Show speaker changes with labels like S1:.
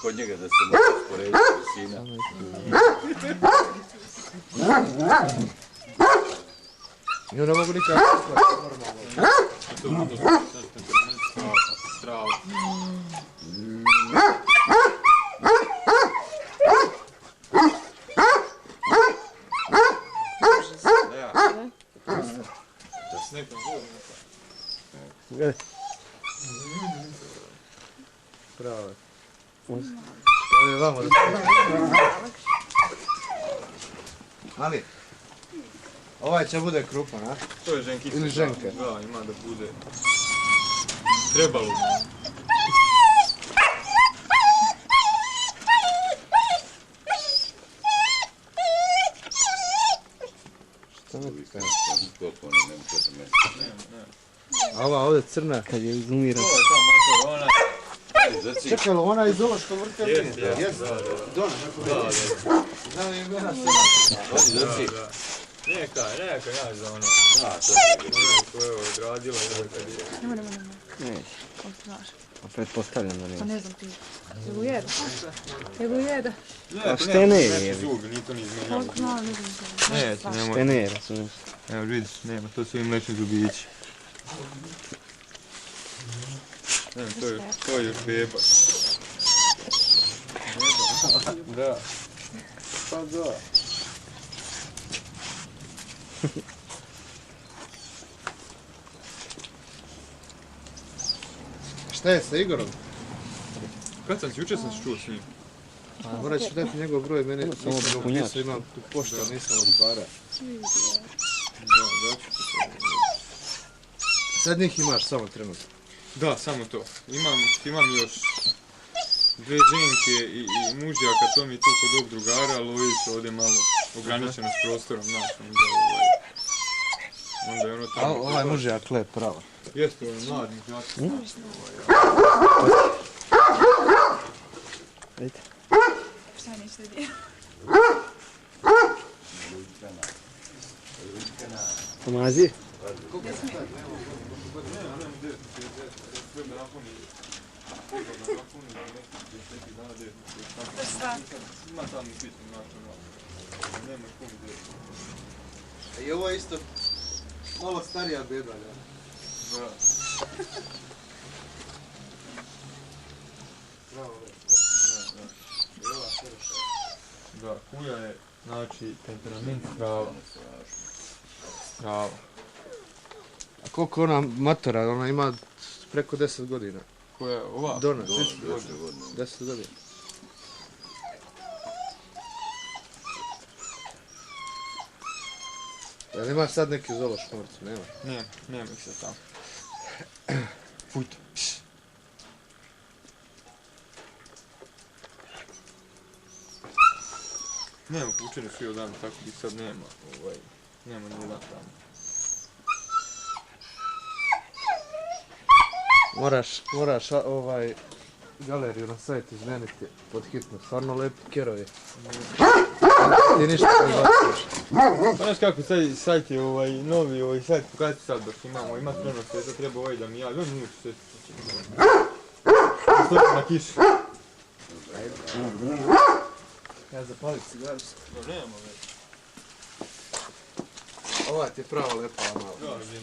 S1: kod njega da se može usporediti visina.
S2: I onda mogu nikako normalno.
S3: Strava. Da s nekom
S2: Gledaj. Pravo. Evo je vamo da... Mali. Ovaj će bude krupan, a?
S3: To je ženkica.
S2: Ili ženka.
S3: Da, ima da bude. Trebalo.
S2: Šta me ti kaže?
S1: Koliko oni nema 4 mjeseca.
S2: A ova ovdje crna kad je izumira.
S3: To je ta mator, ona.
S2: Čekaj, li ona iz Zološkog vrta?
S3: Jes.
S2: Dona, kako vidi. Znam imena se.
S3: Neka, ja za ono.
S1: To
S3: Ona koja je odradila i kad je...
S4: Neće.
S5: Kako znaš?
S4: A pretpostavljam da
S5: Pa
S4: neće.
S5: ne znam ti. Jel jede? Jel jede?
S4: A šte ne je?
S3: Neki zug, nije to ni izmijenjalo.
S5: Kako zna, ne znam.
S3: Neće, nemoj.
S4: Šte ne, razumiješ?
S3: Evo vidiš, nema, to su i mlečni zubići. Evo, to je još beba. Da.
S2: Pa da. Šta je sa Igorom?
S3: Kad sam jučer sam se čuo s njim.
S2: Morat ću dati njegov broj, mene
S4: Samo
S2: nisam
S4: punjač.
S2: upisao, imam tu poštu, ali nisam otvara. Sad njih imaš samo trenutno.
S3: Da, samo to. Imam još dve ženke i mužjaka, to mi je tu kod ovog drugara, ali ovi su ovdje malo ograničeno s prostorom, znaš, onda je ono
S2: A
S3: tamo...
S2: ovaj mužjak lep, pravo.
S3: Jeste, ono mlad mužjak.
S4: Vidite.
S5: Šta nećete djeti?
S4: Pomazi.
S3: Ima tamo i pitan, znaš, ono, nema puno djeti.
S2: I ovo je isto malo starija beba, ne?
S3: Da.
S2: Bravo,
S3: Da, kuja je, znači, temperament strava. Strava.
S2: A koliko ona matora, ona ima preko 10 godina.
S3: Koja je ova?
S2: Dona,
S1: 10 godina.
S2: 10 godina. Jel imaš sad neki zološ morcu, nema?
S3: Nema ih se tamo. Fujte. Nema pučeni svi odavno, tako ih sad nema. Nema ni jedan tamo.
S2: Moraš galeriju na sajtu izmeniti pod hitno, stvarno lepi kerovi. Ti ništa ne baciš.
S3: Pa znaš kako sajt je novi sajt, kada ti sad baš ima spremno sve, to treba da mi javi, on nije sve. Stoji na kiši.
S2: Ja zapalit cigaru.
S3: No nema već.
S2: Ova ti je pravo lepa, malo.
S3: Da, vidim.